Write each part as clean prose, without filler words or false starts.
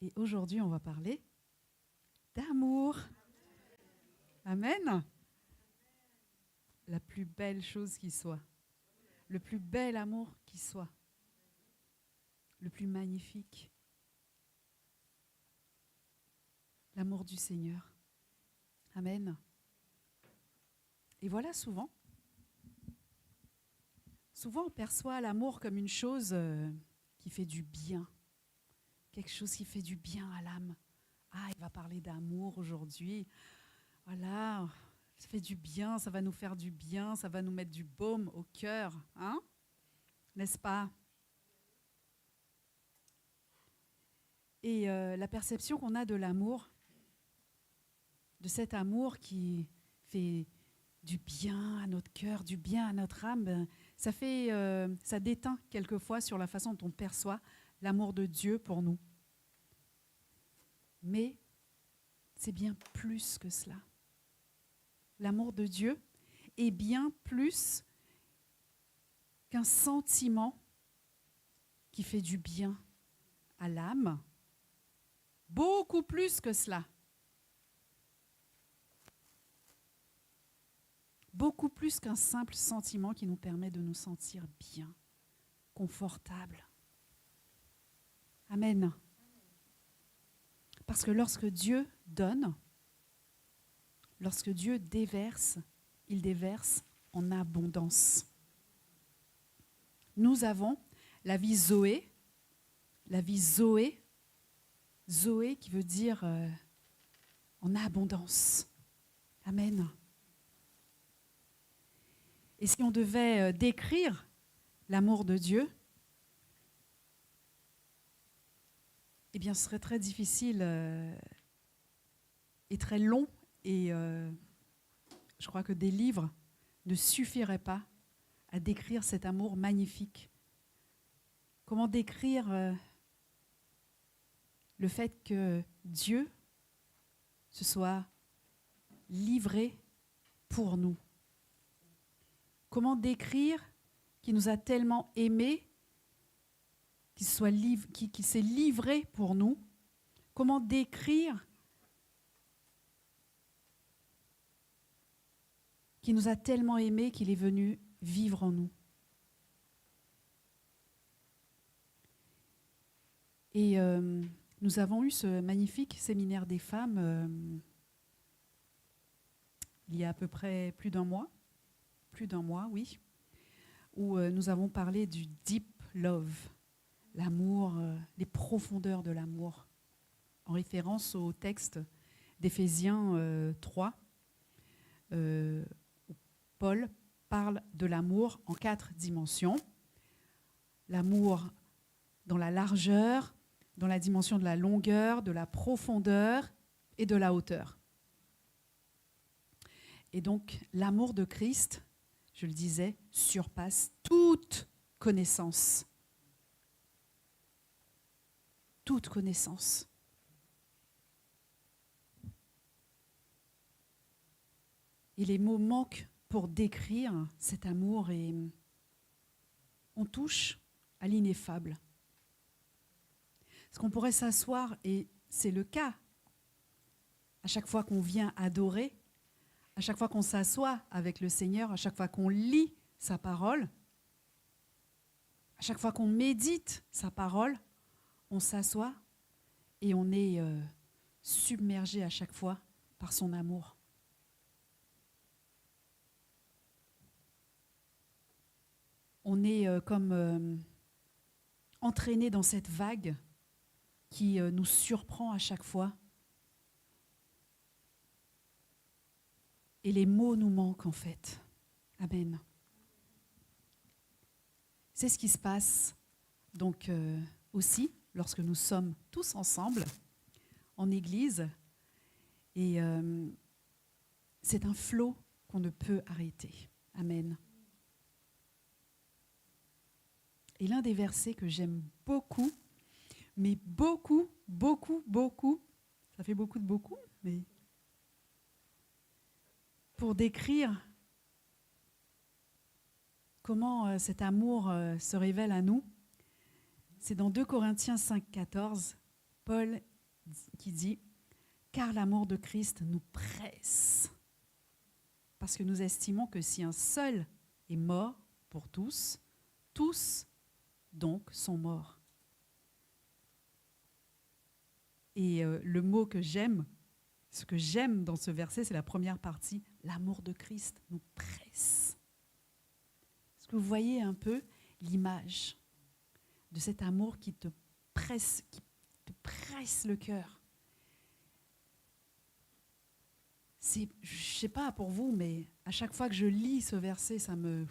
Et aujourd'hui, on va parler d'amour. Amen. La plus belle chose qui soit. Le plus bel amour qui soit. Le plus magnifique. L'amour du Seigneur. Amen. Et voilà, souvent on perçoit l'amour comme une chose qui fait du bien. Quelque chose qui fait du bien à l'âme. Ah, il va parler d'amour aujourd'hui. Voilà, ça fait du bien, ça va nous faire du bien, ça va nous mettre du baume au cœur, hein? N'est-ce pas? Et la perception qu'on a de l'amour, de cet amour qui fait du bien à notre cœur, du bien à notre âme, ben, ça déteint quelquefois sur la façon dont on perçoit l'amour de Dieu pour nous. Mais c'est bien plus que cela. L'amour de Dieu est bien plus qu'un sentiment qui fait du bien à l'âme, beaucoup plus que cela. Beaucoup plus qu'un simple sentiment qui nous permet de nous sentir bien, confortable. Amen. Parce que lorsque Dieu donne, lorsque Dieu déverse, il déverse en abondance. Nous avons la vie Zoé qui veut dire en abondance. Amen. Et si on devait décrire l'amour de Dieu, eh bien ce serait très difficile et très long, et je crois que des livres ne suffiraient pas à décrire cet amour magnifique. Comment décrire le fait que Dieu se soit livré pour nous? Comment décrire qu'il nous a tellement aimés, qu'il s'est livré pour nous? Comment décrire qu'il nous a tellement aimés qu'il est venu vivre en nous? Et nous avons eu ce magnifique séminaire des femmes il y a à peu près plus d'un mois, oui, où nous avons parlé du deep love, l'amour, les profondeurs de l'amour, en référence au texte d'Éphésiens 3, où Paul parle de l'amour en 4 dimensions. L'amour dans la largeur, dans la dimension de la longueur, de la profondeur et de la hauteur. Et donc, l'amour de Christ, je le disais, surpasse toute connaissance. Toute connaissance. Et les mots manquent pour décrire cet amour et on touche à l'ineffable. Parce qu'on pourrait s'asseoir, et c'est le cas, à chaque fois qu'on vient adorer, à chaque fois qu'on s'assoit avec le Seigneur, à chaque fois qu'on lit sa parole, à chaque fois qu'on médite sa parole, on s'assoit et on est submergé à chaque fois par son amour. On est comme entraîné dans cette vague qui nous surprend à chaque fois. Et les mots nous manquent en fait. Amen. C'est ce qui se passe donc aussi lorsque nous sommes tous ensemble en Église. Et c'est un flot qu'on ne peut arrêter. Amen. Et l'un des versets que j'aime beaucoup, mais beaucoup, ça fait beaucoup de beaucoup, mais pour décrire comment cet amour se révèle à nous, c'est dans 2 Corinthiens 5, 14. Paul qui dit « Car l'amour de Christ nous presse ». Parce que nous estimons que si un seul est mort pour tous, tous donc sont morts. Et le mot que j'aime, ce que j'aime dans ce verset, c'est la première partie, l'amour de Christ nous presse. Est-ce que vous voyez un peu l'image de cet amour qui te presse le cœur? Je ne sais pas pour vous, mais à chaque fois que je lis ce verset, ça me...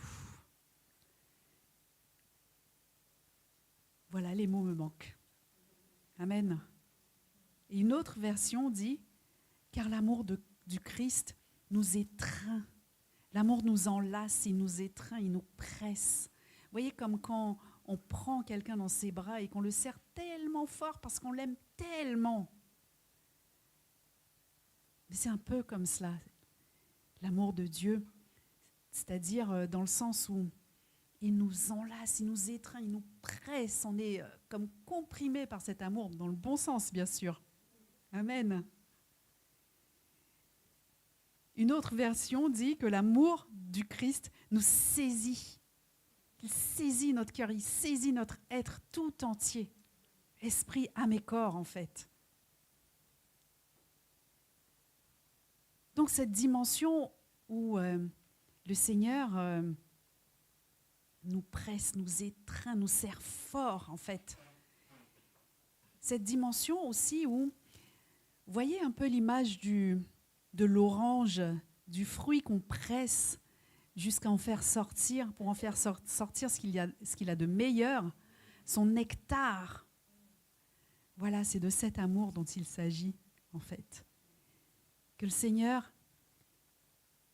Voilà, les mots me manquent. Amen. Et une autre version dit « Car l'amour du Christ nous étreint. L'amour nous enlace, il nous étreint, il nous presse. » Vous voyez, comme quand on prend quelqu'un dans ses bras et qu'on le serre tellement fort parce qu'on l'aime tellement. Mais c'est un peu comme cela, l'amour de Dieu. C'est-à-dire dans le sens où il nous enlace, il nous étreint, il nous presse. On est comme comprimé par cet amour, dans le bon sens, bien sûr. Amen. Une autre version dit que l'amour du Christ nous saisit. Il saisit notre cœur, il saisit notre être tout entier. Esprit, âme et corps, en fait. Donc cette dimension où le Seigneur nous presse, nous étreint, nous serre fort, en fait. Cette dimension aussi où, vous voyez un peu l'image de l'orange, du fruit qu'on presse jusqu'à en faire sortir, pour en faire sortir ce qu'il a de meilleur, son nectar. Voilà, c'est de cet amour dont il s'agit, en fait. Que le Seigneur,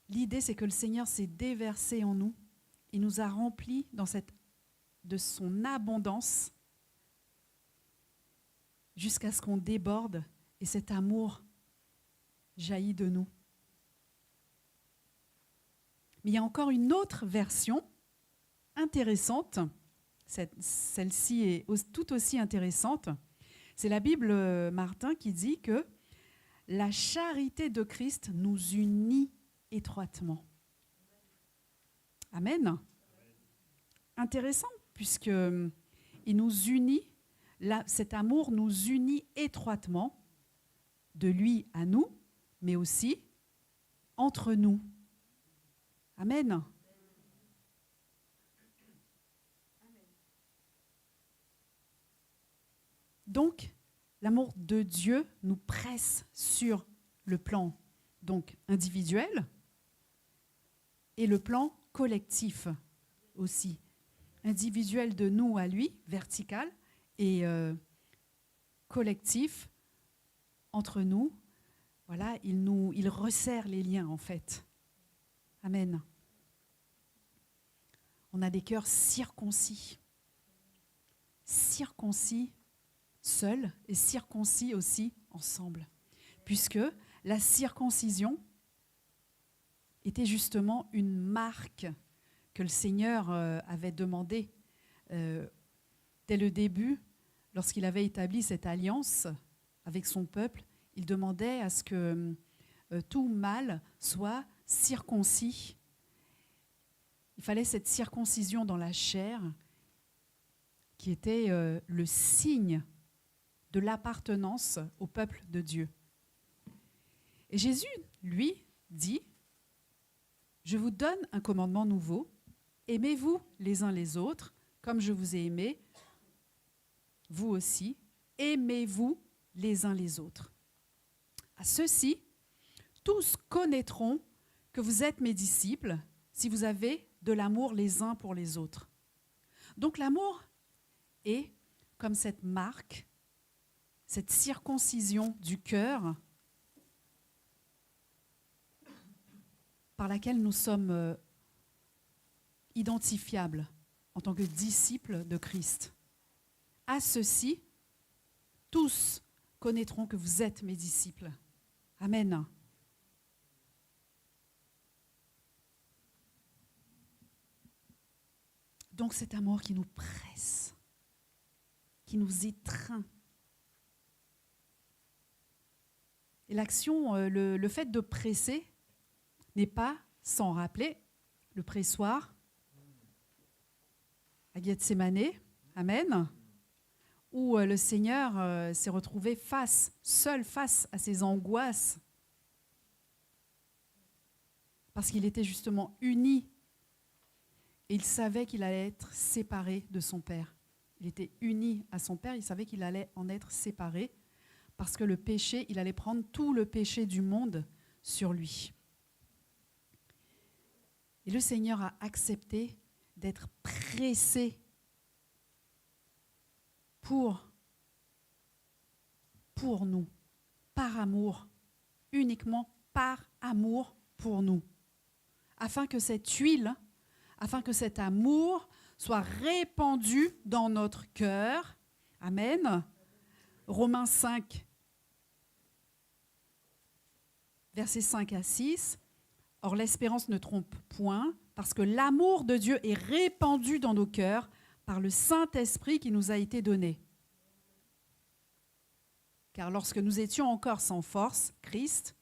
l'idée c'est que le Seigneur s'est déversé en nous, il nous a remplis de son abondance jusqu'à ce qu'on déborde et cet amour jaillit de nous. Mais il y a encore une autre version intéressante, celle-ci est tout aussi intéressante, c'est la Bible Martin qui dit que la charité de Christ nous unit étroitement. Amen. Intéressant, puisque il nous unit, cet amour nous unit étroitement, de lui à nous, mais aussi entre nous. Amen. Donc, l'amour de Dieu nous presse sur le plan donc individuel et le plan collectif aussi. Individuel de nous à lui, vertical, et collectif entre nous. Voilà, il resserre les liens en fait. Amen. On a des cœurs circoncis. Circoncis seuls et circoncis aussi ensemble. Puisque la circoncision était justement une marque que le Seigneur avait demandée dès le début, lorsqu'il avait établi cette alliance avec son peuple. Il demandait à ce que tout mâle soit circoncis. Il fallait cette circoncision dans la chair qui était le signe de l'appartenance au peuple de Dieu. Et Jésus, lui, dit « Je vous donne un commandement nouveau, aimez-vous les uns les autres, comme je vous ai aimé, vous aussi, aimez-vous les uns les autres. À ceux-ci, tous connaîtront que vous êtes mes disciples si vous avez de l'amour les uns pour les autres. » Donc l'amour est comme cette marque, cette circoncision du cœur par laquelle nous sommes identifiables en tant que disciples de Christ. À ceux-ci, tous connaîtront que vous êtes mes disciples. Amen. Donc cet amour qui nous presse, qui nous étreint, Et l'action, le fait de presser n'est pas sans rappeler le pressoir à Gethsémané, amen, où le Seigneur s'est retrouvé seul face à ses angoisses, parce qu'il était justement uni et il savait qu'il allait être séparé de son Père. Il était uni à son Père, il savait qu'il allait en être séparé, parce que le péché, il allait prendre tout le péché du monde sur lui. Et le Seigneur a accepté d'être pressé pour nous, par amour, uniquement par amour pour nous, afin que cette huile, afin que cet amour soit répandu dans notre cœur. Amen. Romains 5, versets 5 à 6. Or, l'espérance ne trompe point, parce que l'amour de Dieu est répandu dans nos cœurs par le Saint-Esprit qui nous a été donné. Car lorsque nous étions encore sans force, Christ,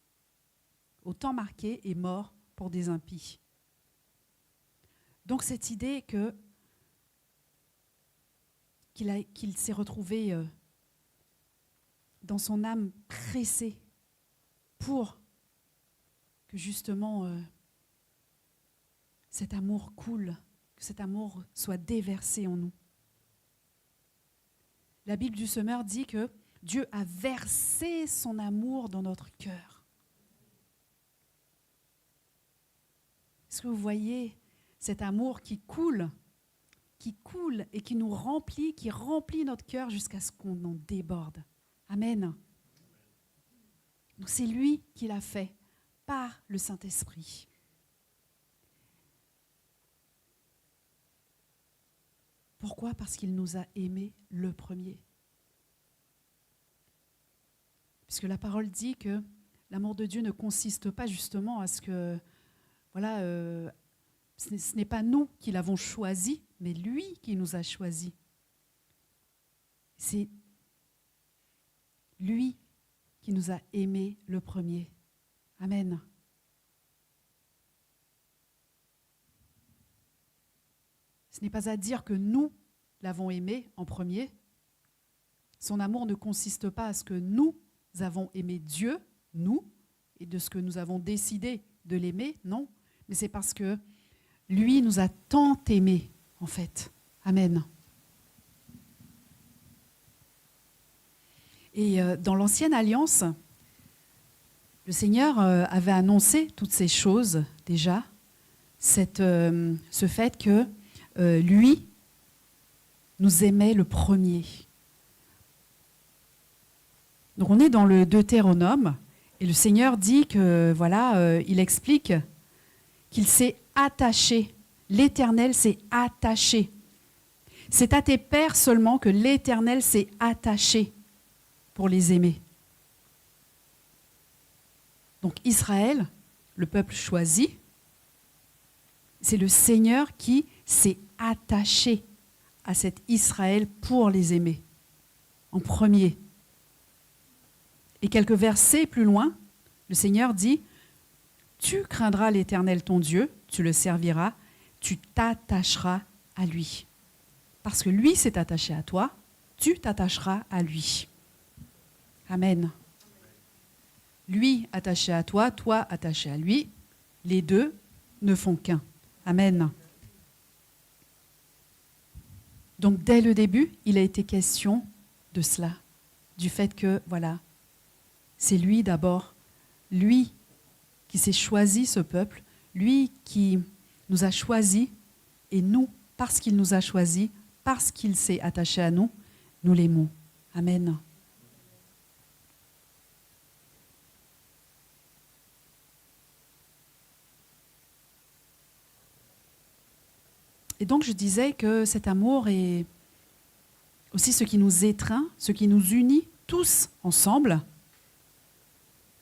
au temps marqué, est mort pour des impies. Donc cette idée qu'il s'est retrouvé dans son âme pressé pour que justement cet amour coule, que cet amour soit déversé en nous. La Bible du Semeur dit que Dieu a versé son amour dans notre cœur. Est-ce que vous voyez cet amour qui coule et qui nous remplit, qui remplit notre cœur jusqu'à ce qu'on en déborde? Amen. Donc c'est lui qui l'a fait par le Saint-Esprit. Pourquoi? Parce qu'il nous a aimés le premier. Puisque la parole dit que l'amour de Dieu ne consiste pas justement à ce que, voilà, ce n'est pas nous qui l'avons choisi, mais lui qui nous a choisis. C'est lui qui nous a aimés le premier. Amen. Ce n'est pas à dire que nous l'avons aimé en premier. Son amour ne consiste pas à ce que nous avons aimé Dieu, nous, et de ce que nous avons décidé de l'aimer, non. Mais c'est parce que lui nous a tant aimés, en fait. Amen. Et dans l'Ancienne Alliance, le Seigneur avait annoncé toutes ces choses déjà, ce fait que lui nous aimait le premier. Donc on est dans le Deutéronome et le Seigneur dit que voilà, il explique qu'il s'est attaché. L'Éternel s'est attaché. C'est à tes pères seulement que l'Éternel s'est attaché pour les aimer. Donc Israël, le peuple choisi, c'est le Seigneur qui s'est attaché à cet Israël pour les aimer, en premier. Et quelques versets plus loin, le Seigneur dit « Tu craindras l'Éternel ton Dieu, tu le serviras, tu t'attacheras à lui. Parce que lui s'est attaché à toi, tu t'attacheras à lui. » Amen. Lui attaché à toi, toi attaché à lui, les deux ne font qu'un. Amen. Donc dès le début, il a été question de cela, du fait que, voilà, c'est lui d'abord, lui qui s'est choisi ce peuple, lui qui nous a choisis, et nous, parce qu'il nous a choisis, parce qu'il s'est attaché à nous, nous l'aimons. Amen. Et donc je disais que cet amour est aussi ce qui nous étreint, ce qui nous unit tous ensemble,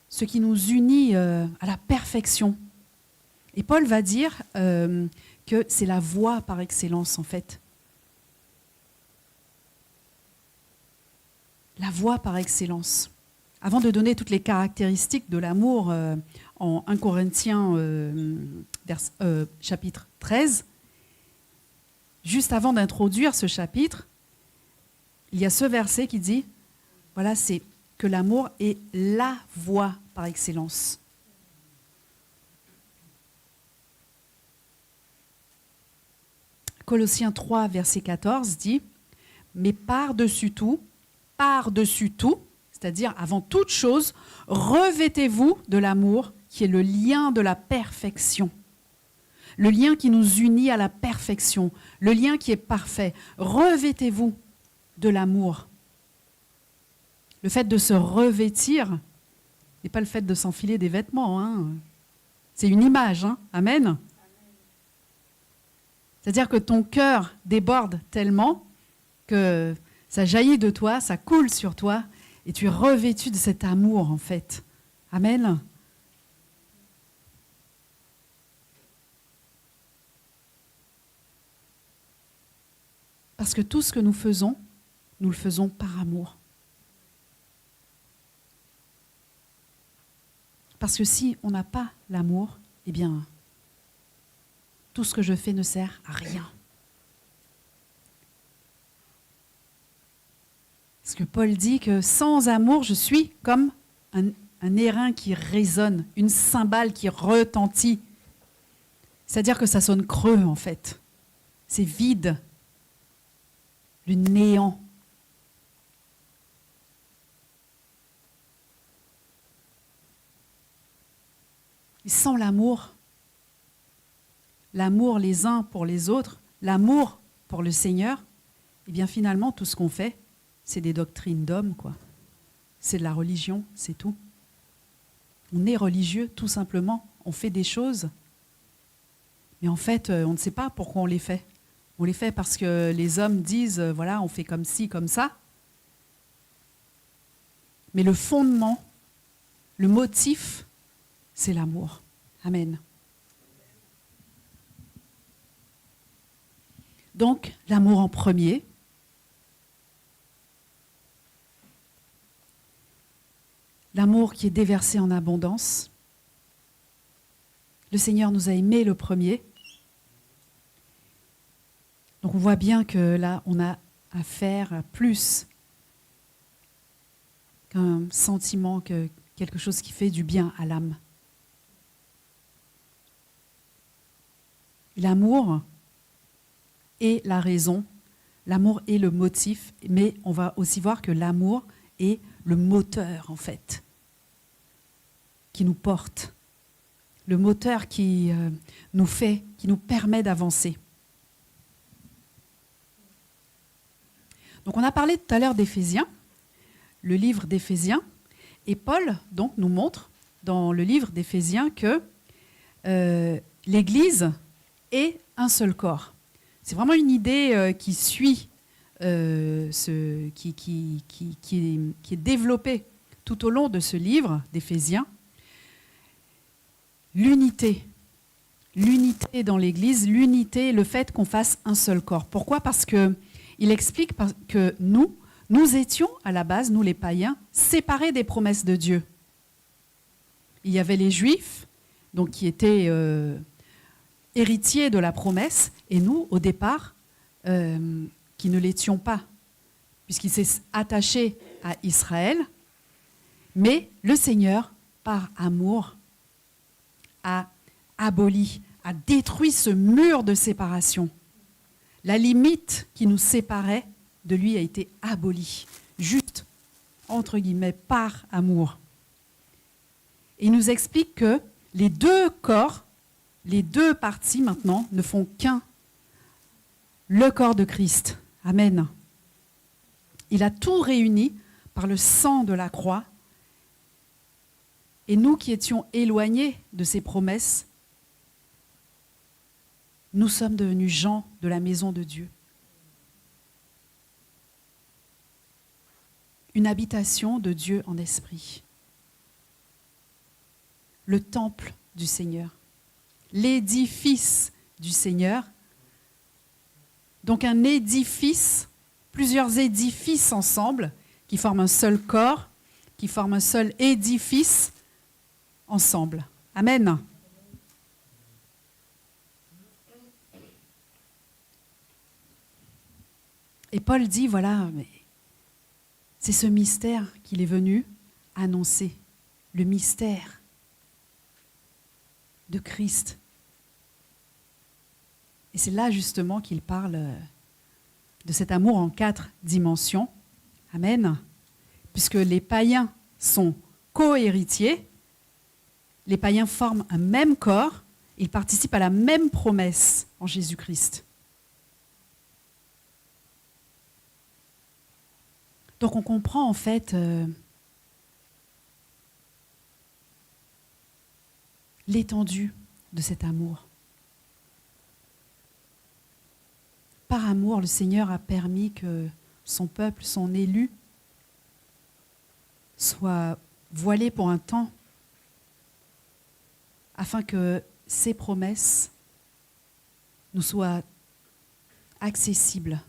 ce qui nous unit à la perfection. Et Paul va dire que c'est la voie par excellence en fait. La voie par excellence. avant de donner toutes les caractéristiques de l'amour en 1 Corinthiens chapitre 13, juste avant d'introduire ce chapitre, il y a ce verset qui dit, voilà, c'est que l'amour est la voie par excellence. Colossiens 3, verset 14 dit, mais par-dessus tout, c'est-à-dire avant toute chose, revêtez-vous de l'amour qui est le lien de la perfection. Le lien qui nous unit à la perfection, le lien qui est parfait. Revêtez-vous de l'amour. Le fait de se revêtir n'est pas le fait de s'enfiler des vêtements. Hein. C'est une image. Hein. Amen. C'est-à-dire que ton cœur déborde tellement que ça jaillit de toi, ça coule sur toi, et tu es revêtu de cet amour, en fait. Amen. Parce que tout ce que nous le faisons par amour. Parce que si on n'a pas l'amour, eh bien, tout ce que je fais ne sert à rien. Parce que Paul dit que sans amour, je suis comme un airain qui résonne, une cymbale qui retentit. C'est-à-dire que ça sonne creux, en fait. C'est vide. Le néant. Et sans l'amour les uns pour les autres, l'amour pour le Seigneur, eh bien finalement, tout ce qu'on fait, c'est des doctrines d'hommes, quoi. C'est de la religion, c'est tout. On est religieux, tout simplement. On fait des choses. Mais en fait, on ne sait pas pourquoi on les fait. On les fait parce que les hommes disent, voilà, on fait comme ci, comme ça. Mais le fondement, le motif, c'est l'amour. Amen. Donc, l'amour en premier. L'amour qui est déversé en abondance. Le Seigneur nous a aimés le premier. Donc on voit bien que là, on a affaire à plus qu'un sentiment, que quelque chose qui fait du bien à l'âme. L'amour est la raison, l'amour est le motif, mais on va aussi voir que l'amour est le moteur, en fait, qui nous porte, le moteur qui nous permet d'avancer. Donc on a parlé tout à l'heure d'Éphésiens, le livre d'Éphésiens, et Paul donc nous montre dans le livre d'Éphésiens que l'Église est un seul corps. C'est vraiment une idée qui suit, qui est développée tout au long de ce livre d'Éphésiens. L'unité dans l'Église, l'unité, le fait qu'on fasse un seul corps. Pourquoi ? Parce qu'il explique que nous étions à la base, nous les païens, séparés des promesses de Dieu. Il y avait les Juifs, donc qui étaient héritiers de la promesse, et nous, au départ, qui ne l'étions pas, puisqu'il s'est attaché à Israël, mais le Seigneur, par amour, a aboli, a détruit ce mur de séparation. La limite qui nous séparait de lui a été abolie, juste, entre guillemets, par amour. Et il nous explique que les deux corps, les deux parties maintenant, ne font qu'un, le corps de Christ. Amen. Il a tout réuni par le sang de la croix. Et nous qui étions éloignés de ses promesses, nous sommes devenus gens de la maison de Dieu. Une habitation de Dieu en esprit. Le temple du Seigneur. L'édifice du Seigneur. Donc un édifice, plusieurs édifices ensemble, qui forment un seul corps, qui forment un seul édifice ensemble. Amen. Et Paul dit, voilà, mais c'est ce mystère qu'il est venu annoncer, le mystère de Christ. Et c'est là justement qu'il parle de cet amour en 4 dimensions. Amen. Puisque les païens sont co-héritiers, les païens forment un même corps, ils participent à la même promesse en Jésus-Christ. Donc on comprend en fait l'étendue de cet amour. Par amour, le Seigneur a permis que son peuple, son élu, soit voilé pour un temps, afin que ses promesses nous soient accessibles.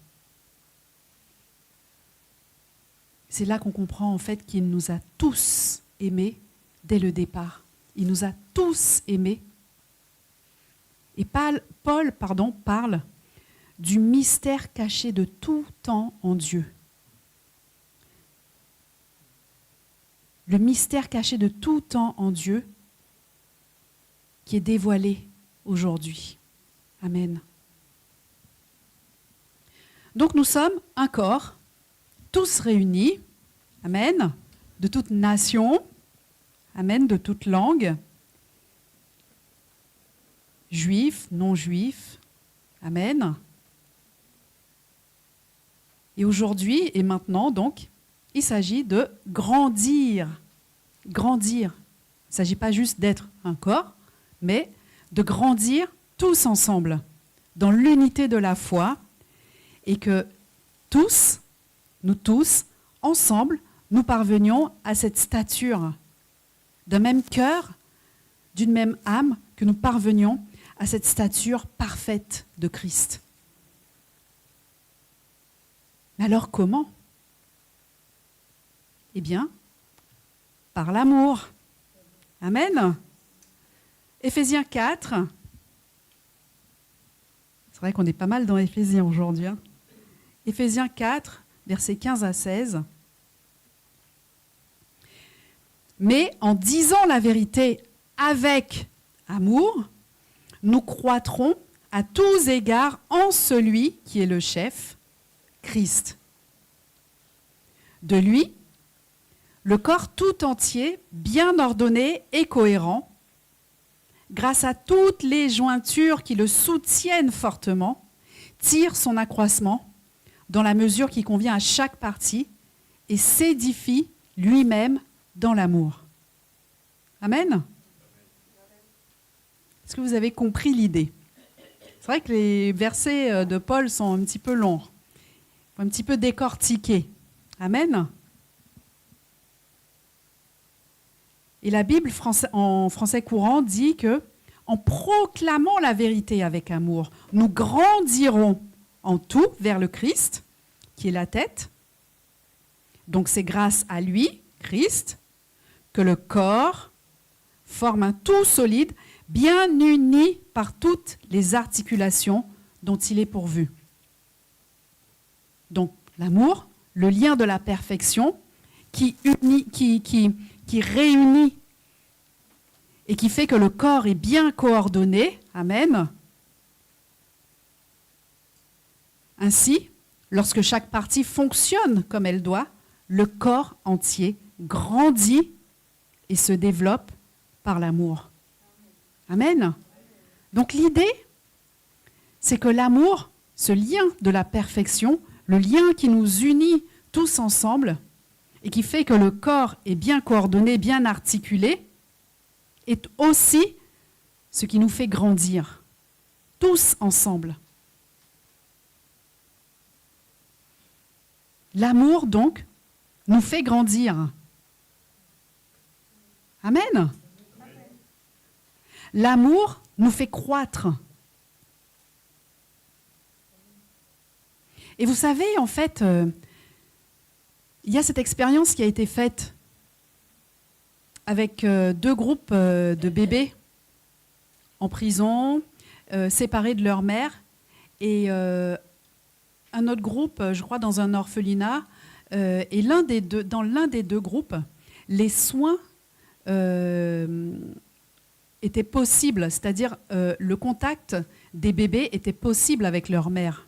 C'est là qu'on comprend en fait qu'il nous a tous aimés dès le départ. Il nous a tous aimés. Et Paul parle du mystère caché de tout temps en Dieu. Le mystère caché de tout temps en Dieu qui est dévoilé aujourd'hui. Amen. Donc nous sommes un corps, tous réunis, amen, de toute nation, amen, de toute langue, juifs, non-juifs, amen. Et aujourd'hui et maintenant, donc, il s'agit de grandir. Grandir. Il ne s'agit pas juste d'être un corps, mais de grandir tous ensemble, dans l'unité de la foi, et que tous, nous tous, ensemble, nous parvenions à cette stature d'un même cœur, d'une même âme, que nous parvenions à cette stature parfaite de Christ. Mais alors comment ? Eh bien, par l'amour. Amen. Éphésiens 4. C'est vrai qu'on est pas mal dans Éphésiens aujourd'hui. Éphésiens 4, versets 15 à 16. Mais en disant la vérité avec amour, nous croîtrons à tous égards en celui qui est le chef, Christ. De lui, le corps tout entier, bien ordonné et cohérent, grâce à toutes les jointures qui le soutiennent fortement, tire son accroissement dans la mesure qui convient à chaque partie et s'édifie lui-même dans l'amour. Amen. Est-ce que vous avez compris l'idée ? C'est vrai que les versets de Paul sont un petit peu longs, un petit peu décortiqués. Amen. Et la Bible en français courant dit que, en proclamant la vérité avec amour, nous grandirons en tout vers le Christ, qui est la tête. Donc c'est grâce à lui, Christ, que le corps forme un tout solide, bien uni par toutes les articulations dont il est pourvu. Donc l'amour, le lien de la perfection qui réunit et qui fait que le corps est bien coordonné. Amen. Ainsi, lorsque chaque partie fonctionne comme elle doit, le corps entier grandit et se développe par l'amour. Amen. Donc l'idée, c'est que l'amour, ce lien de la perfection, le lien qui nous unit tous ensemble et qui fait que le corps est bien coordonné, bien articulé, est aussi ce qui nous fait grandir, tous ensemble. L'amour, donc, nous fait grandir. Amen. L'amour nous fait croître. Et vous savez, en fait, il y a cette expérience qui a été faite avec 2 groupes de bébés en prison, séparés de leur mère, et un autre groupe, je crois, dans un orphelinat. Et dans l'un des 2 groupes, les soins étaient possibles, c'est-à-dire le contact des bébés était possible avec leur mère.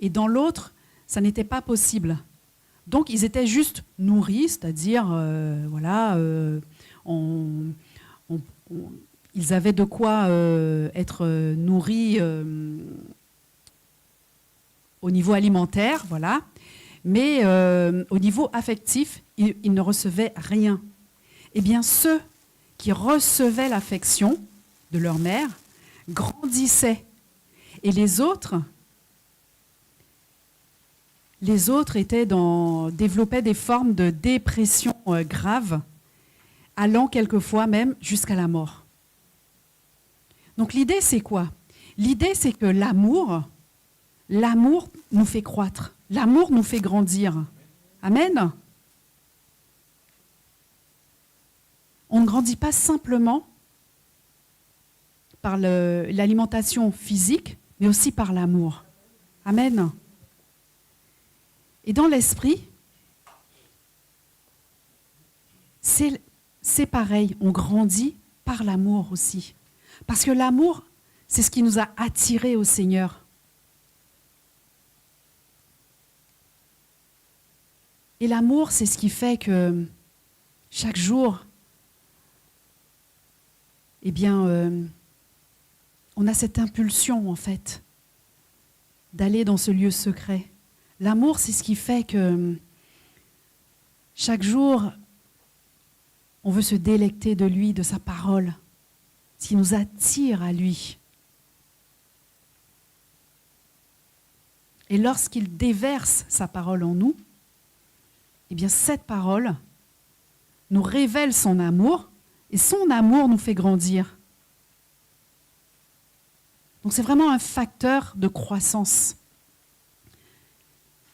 Et dans l'autre, ça n'était pas possible. Donc ils étaient juste nourris, c'est-à-dire voilà, ils avaient de quoi être nourris au niveau alimentaire, voilà. Mais au niveau affectif, ils ne recevaient rien. Eh bien, ceux qui recevaient l'affection de leur mère grandissaient. Et les autres développaient des formes de dépression graves, allant quelquefois même jusqu'à la mort. Donc l'idée, c'est quoi? L'idée, c'est que l'amour nous fait croître. L'amour nous fait grandir. Amen. On ne grandit pas simplement par l'alimentation physique, mais aussi par l'amour. Amen. Et dans l'esprit, c'est pareil, on grandit par l'amour aussi. Parce que l'amour, c'est ce qui nous a attirés au Seigneur. Et l'amour, c'est ce qui fait que chaque jour, eh bien, on a cette impulsion, en fait, d'aller dans ce lieu secret. L'amour, c'est ce qui fait que chaque jour, on veut se délecter de lui, de sa parole, ce qui nous attire à lui. Et lorsqu'il déverse sa parole en nous, eh bien, cette parole nous révèle son amour, et son amour nous fait grandir. Donc c'est vraiment un facteur de croissance.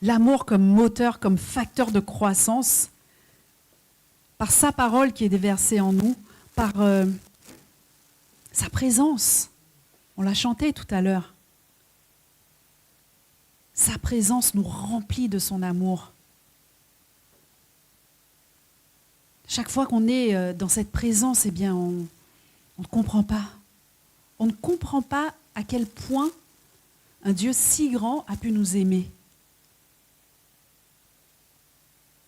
L'amour comme moteur, comme facteur de croissance, par sa parole qui est déversée en nous, par sa présence. On l'a chanté tout à l'heure. Sa présence nous remplit de son amour. Chaque fois qu'on est dans cette présence, eh bien, on ne comprend pas. On ne comprend pas à quel point un Dieu si grand a pu nous aimer.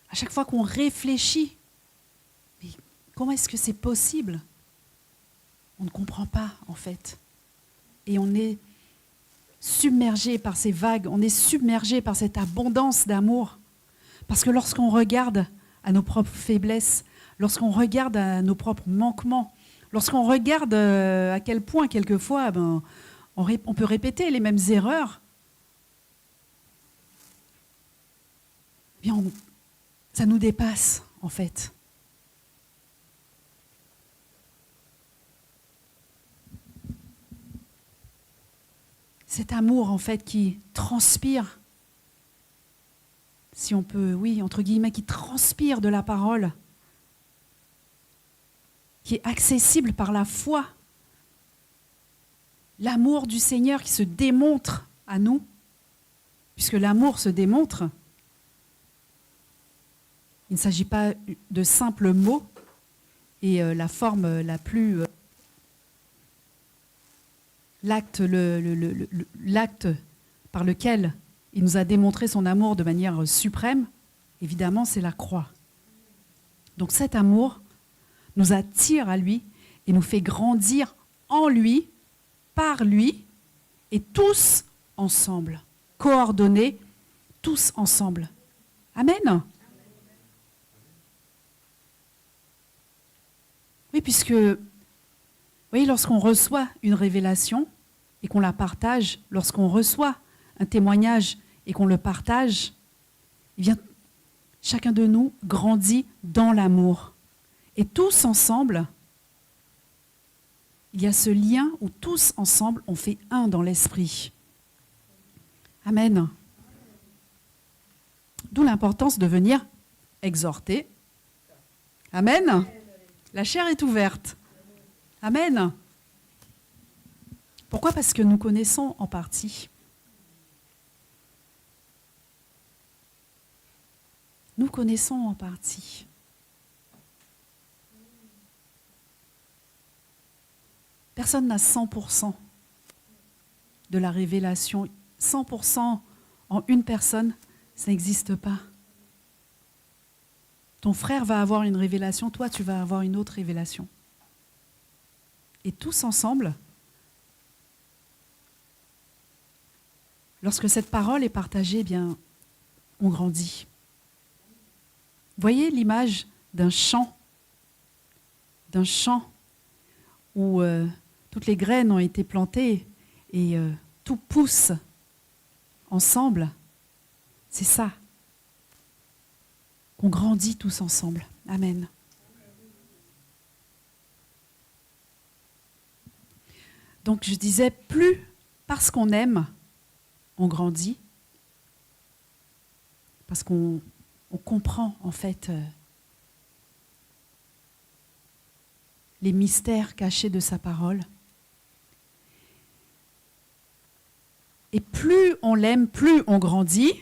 À chaque fois qu'on réfléchit, mais comment est-ce que c'est possible? On ne comprend pas, en fait. Et on est submergé par ces vagues, on est submergé par cette abondance d'amour. Parce que lorsqu'on regarde à nos propres faiblesses, lorsqu'on regarde à nos propres manquements, lorsqu'on regarde à quel point, quelquefois, on peut répéter les mêmes erreurs, eh bien ça nous dépasse, en fait. Cet amour, en fait, qui transpire, si on peut, oui, entre guillemets, qui transpire de la parole, qui est accessible par la foi. L'amour du Seigneur qui se démontre à nous, puisque l'amour se démontre. Il ne s'agit pas de simples mots, et la forme la plus... l'acte par lequel il nous a démontré son amour de manière suprême, évidemment, c'est la croix. Donc cet amour nous attire à lui et nous fait grandir en lui, par lui, et tous ensemble, coordonnés, tous ensemble. Amen. Oui, puisque, vous voyez, lorsqu'on reçoit une révélation et qu'on la partage, lorsqu'on reçoit un témoignage et qu'on le partage, eh bien, chacun de nous grandit dans l'amour. Et tous ensemble, il y a ce lien où tous ensemble, on fait un dans l'esprit. Amen. D'où l'importance de venir exhorter, Amen. La chair est ouverte. Amen. Pourquoi ? Parce que nous connaissons en partie. Nous connaissons en partie. Personne n'a 100% de la révélation. 100% en une personne, ça n'existe pas. Ton frère va avoir une révélation, toi tu vas avoir une autre révélation. Et tous ensemble, lorsque cette parole est partagée, eh bien, on grandit. Voyez l'image d'un champ où toutes les graines ont été plantées et tout pousse ensemble. C'est ça, qu'on grandit tous ensemble. Amen. Donc je disais, plus parce qu'on aime, on grandit, parce qu'on comprend en fait les mystères cachés de sa parole. Et plus on l'aime, plus on grandit.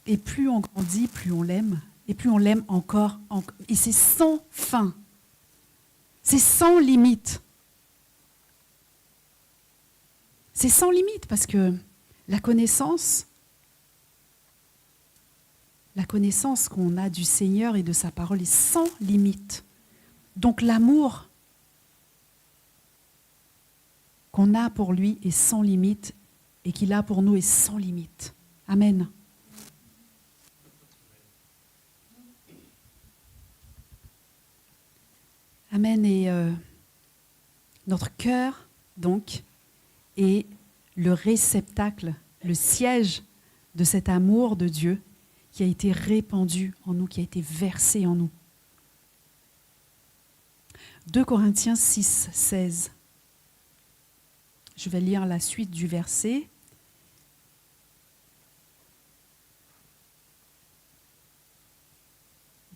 Et plus on grandit, plus on l'aime. Et plus on l'aime encore. Et c'est sans fin. C'est sans limite. C'est sans limite parce que la connaissance qu'on a du Seigneur et de sa parole est sans limite. Donc l'amour qu'on a pour lui est sans limite et qu'il a pour nous est sans limite. Amen. Amen. Et notre cœur, donc, est le réceptacle, le siège de cet amour de Dieu qui a été répandu en nous, qui a été versé en nous. 2 Corinthiens 6, 16. Je vais lire la suite du verset.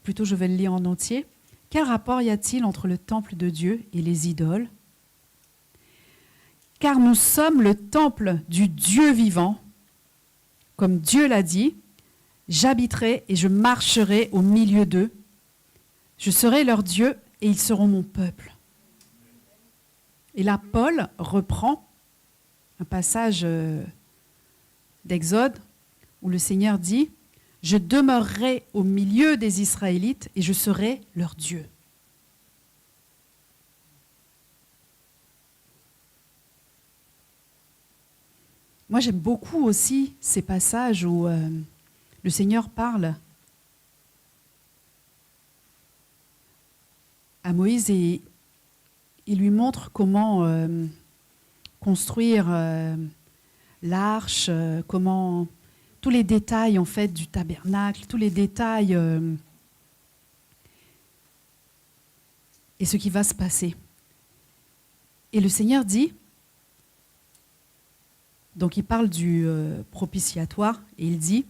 Plutôt, je vais le lire en entier. Quel rapport y a-t-il entre le temple de Dieu et les idoles ? Car nous sommes le temple du Dieu vivant. Comme Dieu l'a dit, j'habiterai et je marcherai au milieu d'eux. Je serai leur Dieu et ils seront mon peuple. Et là, Paul reprend un passage d'Exode où le Seigneur dit « Je demeurerai au milieu des Israélites et je serai leur Dieu. » Moi, j'aime beaucoup aussi ces passages où le Seigneur parle à Moïse et il lui montre comment construire l'arche, comment tous les détails en fait du tabernacle, tous les détails et ce qui va se passer. Et le Seigneur dit, donc il parle du propitiatoire et il dit,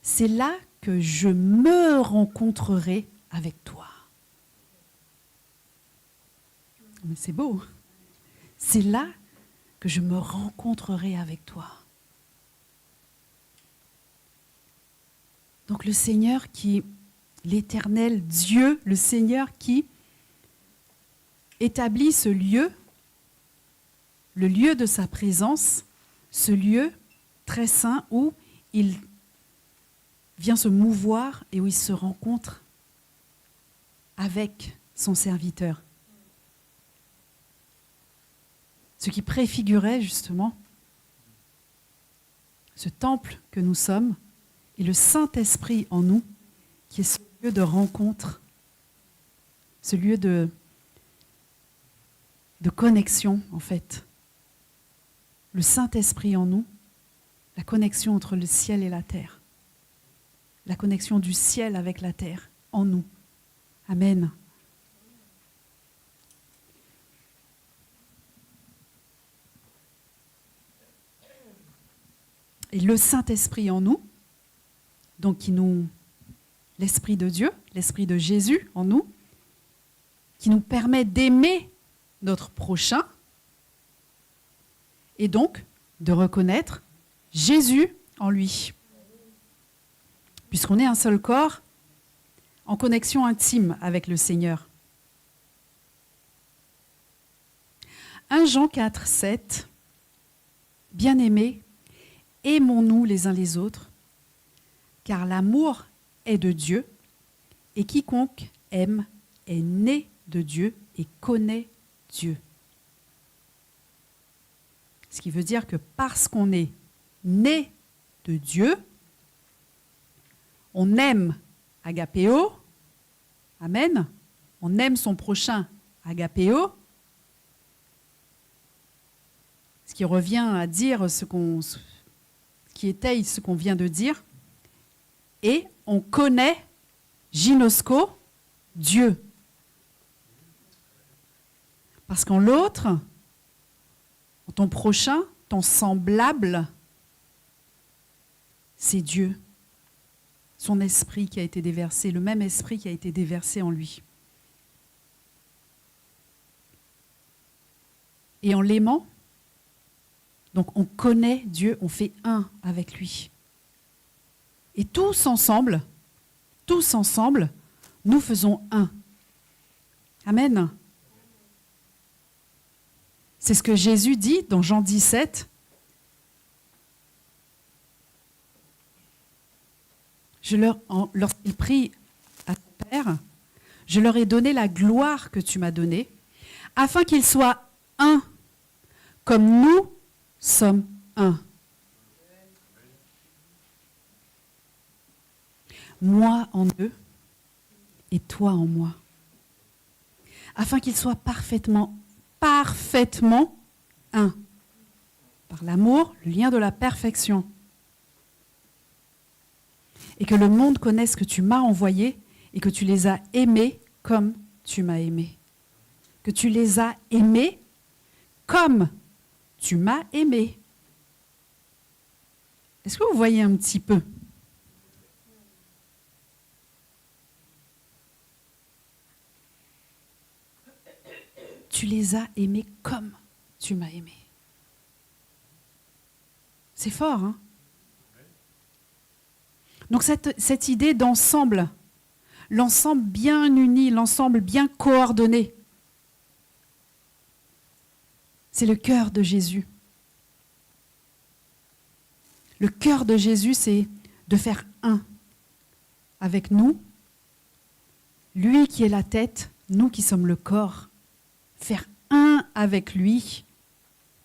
c'est là que je me rencontrerai avec toi. Mais c'est beau. C'est là que je me rencontrerai avec toi. Donc le Seigneur qui, l'Éternel Dieu, le Seigneur qui établit ce lieu, le lieu de sa présence, ce lieu très saint où il vient se mouvoir et où il se rencontre avec son serviteur. Ce qui préfigurait justement ce temple que nous sommes et le Saint-Esprit en nous, qui est ce lieu de rencontre, ce lieu de connexion en fait. Le Saint-Esprit en nous, la connexion entre le ciel et la terre, la connexion du ciel avec la terre en nous. Amen. Et le Saint-Esprit en nous, donc qui nous l'Esprit de Dieu, l'Esprit de Jésus en nous, qui nous permet d'aimer notre prochain et donc de reconnaître Jésus en lui. Puisqu'on est un seul corps en connexion intime avec le Seigneur. 1 Jean 4, 7. Bien-aimés, aimons-nous les uns les autres, car l'amour est de Dieu, et quiconque aime est né de Dieu et connaît Dieu. Ce qui veut dire que parce qu'on est né de Dieu, on aime agapéo, amen, on aime son prochain agapéo, ce qui revient à dire ce qui étaye ce qu'on vient de dire, et on connaît gynosko, Dieu. Parce qu'en l'autre, en ton prochain, ton semblable, c'est Dieu. Son esprit qui a été déversé, le même esprit qui a été déversé en lui. Et en l'aimant, donc on connaît Dieu, on fait un avec lui. Et tous ensemble, nous faisons un. Amen. C'est ce que Jésus dit dans Jean 17. Lorsqu'il prie à ton Père, je leur ai donné la gloire que tu m'as donnée, afin qu'ils soient un, comme nous sommes un. Moi en eux et toi en moi. Afin qu'ils soient parfaitement un. Par l'amour, le lien de la perfection. Et que le monde connaisse que tu m'as envoyé et que tu les as aimés comme tu m'as aimé. Que tu les as aimés comme tu m'as aimé. Est-ce que vous voyez un petit peu ? Tu les as aimés comme tu m'as aimé. C'est fort, hein ? Donc cette idée d'ensemble, l'ensemble bien uni, l'ensemble bien coordonné, c'est le cœur de Jésus. Le cœur de Jésus, c'est de faire un avec nous, lui qui est la tête, nous qui sommes le corps, faire un avec lui,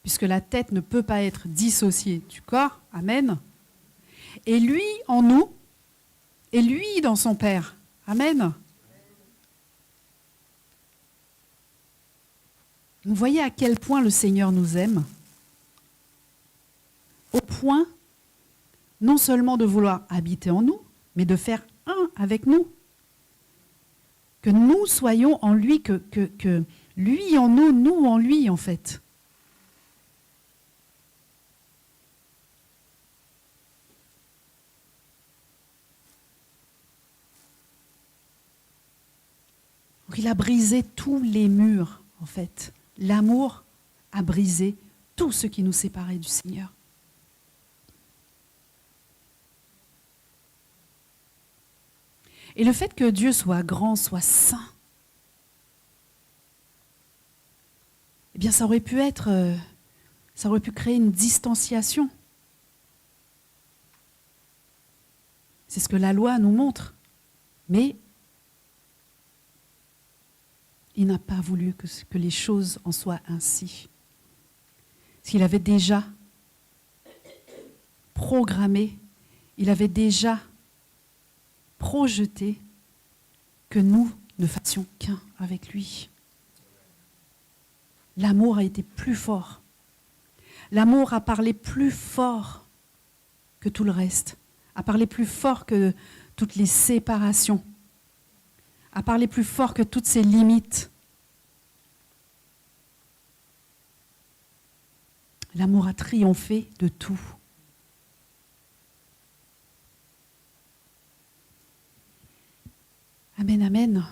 puisque la tête ne peut pas être dissociée du corps, amen, et lui en nous, et lui dans son Père, amen. Vous voyez à quel point le Seigneur nous aime, au point non seulement de vouloir habiter en nous, mais de faire un avec nous. Que nous soyons en lui, que lui en nous, nous en lui, en fait. Donc, il a brisé tous les murs, en fait. L'amour a brisé tout ce qui nous séparait du Seigneur. Et le fait que Dieu soit grand, soit saint, eh bien ça aurait pu créer une distanciation. C'est ce que la loi nous montre. Mais il n'a pas voulu que les choses en soient ainsi. Parce qu'il avait déjà programmé, il avait déjà projeté que nous ne fassions qu'un avec lui. L'amour a été plus fort. L'amour a parlé plus fort que tout le reste, a parlé plus fort que toutes les séparations, a parlé plus fort que toutes ces limites. L'amour a triomphé de tout. Amen, amen.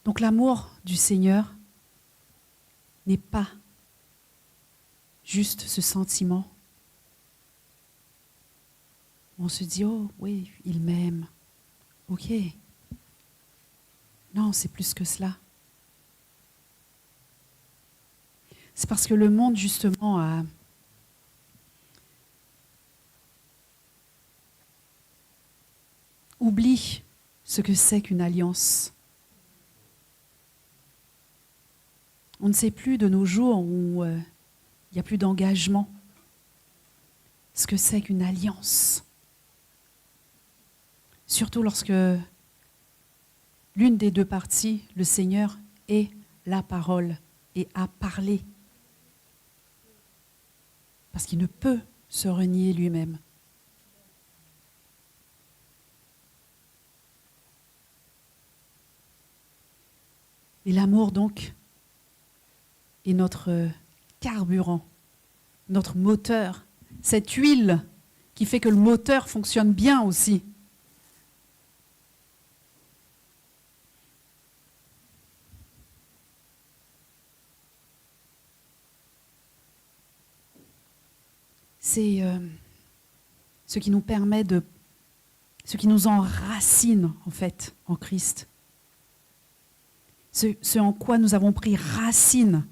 Donc l'amour du Seigneur n'est pas juste ce sentiment. On se dit, oh oui, il m'aime. Ok. Non, c'est plus que cela. C'est parce que le monde, justement, oublie ce que c'est qu'une alliance. On ne sait plus de nos jours où il n'y a plus d'engagement ce que c'est qu'une alliance. Surtout lorsque l'une des deux parties, le Seigneur, est la parole et a parlé. Parce qu'il ne peut se renier lui-même. Et l'amour, donc, est notre carburant, notre moteur, cette huile qui fait que le moteur fonctionne bien aussi. C'est ce qui nous permet ce qui nous enracine en fait en Christ. Ce en quoi nous avons pris racine,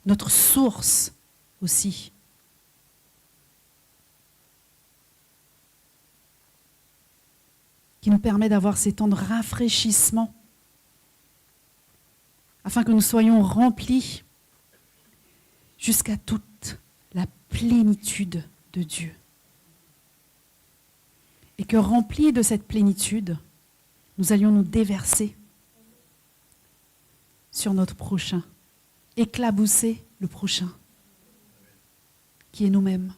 notre source aussi. Qui nous permet d'avoir ces temps de rafraîchissement afin que nous soyons remplis jusqu'à toute la plénitude de Dieu. Et que remplis de cette plénitude, nous allions nous déverser sur notre prochain, éclabousser le prochain, qui est nous-mêmes.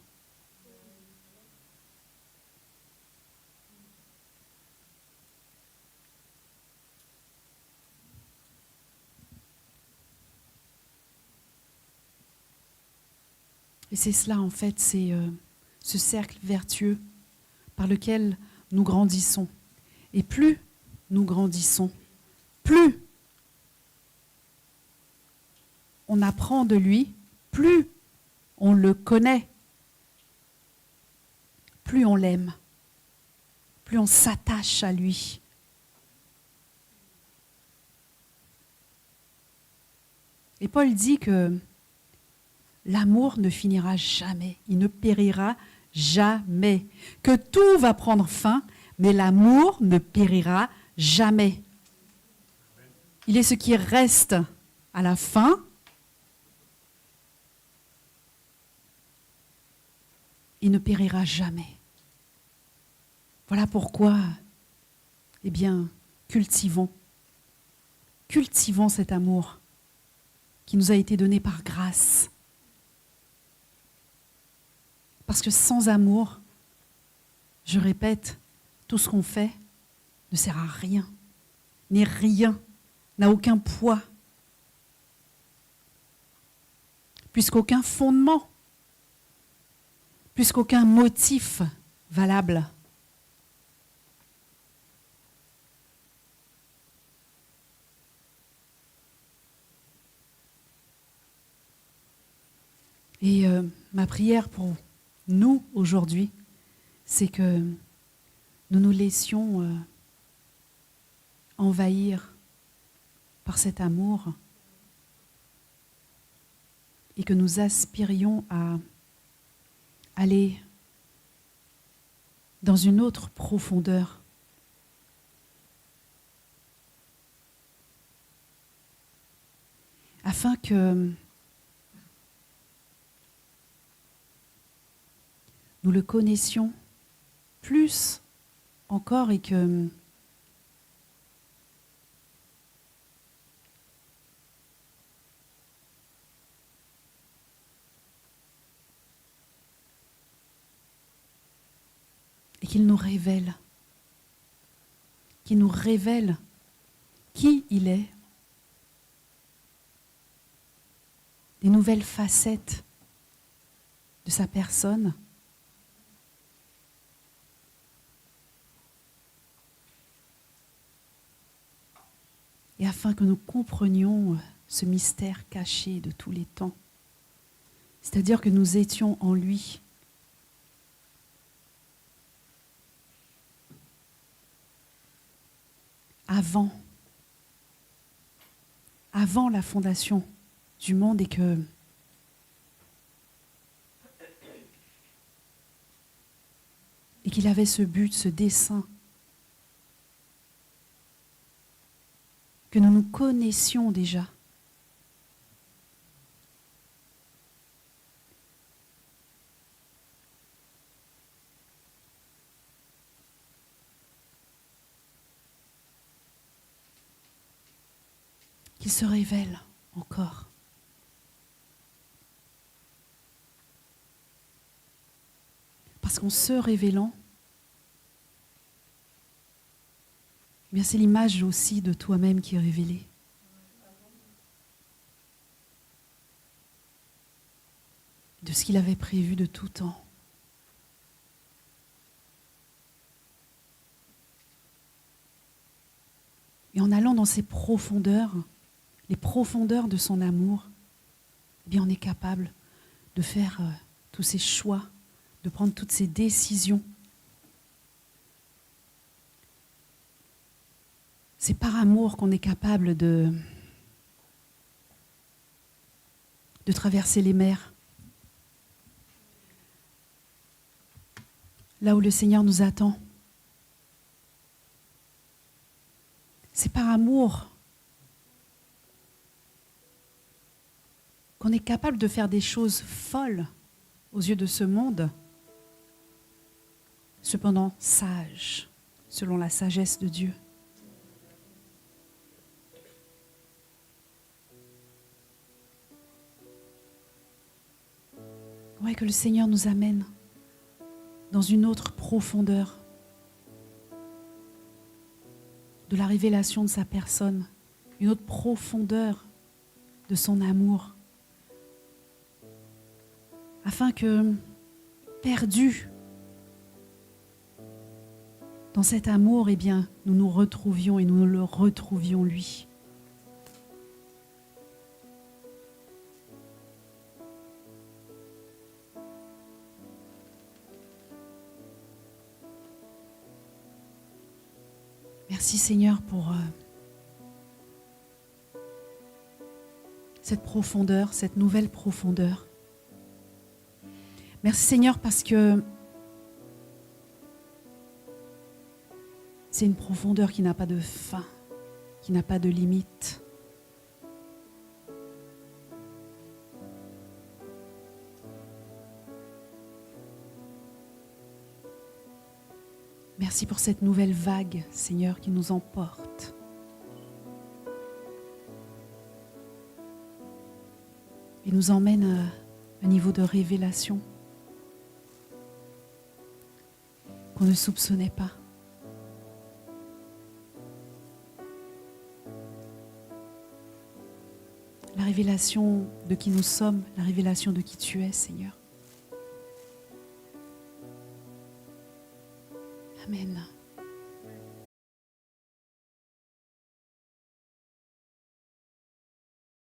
Et c'est cela, en fait, c'est ce cercle vertueux par lequel nous grandissons. Et plus nous grandissons, plus on apprend de lui, plus on le connaît, plus on l'aime, plus on s'attache à lui. Et Paul dit que l'amour ne finira jamais, il ne périra jamais, que tout va prendre fin, mais l'amour ne périra jamais. Il est ce qui reste à la fin. Il ne périra jamais. Voilà pourquoi, eh bien, cultivons cet amour qui nous a été donné par grâce. Parce que sans amour, je répète, tout ce qu'on fait ne sert à rien, n'est rien, n'a aucun poids, puisqu'aucun fondement, puisqu'aucun motif valable. Et ma prière pour nous aujourd'hui, c'est que nous nous laissions envahir par cet amour et que nous aspirions à aller dans une autre profondeur. Afin que nous le connaissions plus encore et que qu'il nous révèle qui il est, des nouvelles facettes de sa personne. et afin que nous comprenions ce mystère caché de tous les temps. C'est-à-dire que nous étions en lui. Avant la fondation du monde et qu'il avait ce but, ce dessein, que nous nous connaissions déjà. Qu'il se révèle encore. Parce qu'en se révélant, eh bien c'est l'image aussi de toi-même qui est révélée. De ce qu'il avait prévu de tout temps. Et en allant dans ces profondeurs, les profondeurs de son amour, eh bien on est capable de faire tous ces choix, de prendre toutes ces décisions. C'est par amour qu'on est capable de traverser les mers. Là où le Seigneur nous attend. C'est par amour qu'on est capable de faire des choses folles aux yeux de ce monde, cependant sages, selon la sagesse de Dieu. Ouais, que le Seigneur nous amène dans une autre profondeur de la révélation de sa personne, une autre profondeur de son amour, afin que, perdus dans cet amour, eh bien, nous nous retrouvions et nous le retrouvions lui. Merci Seigneur pour cette profondeur, cette nouvelle profondeur. Merci Seigneur parce que c'est une profondeur qui n'a pas de fin, qui n'a pas de limite. Merci pour cette nouvelle vague, Seigneur, qui nous emporte. Et nous emmène à un niveau de révélation qu'on ne soupçonnait pas. La révélation de qui nous sommes, la révélation de qui tu es, Seigneur. Amen.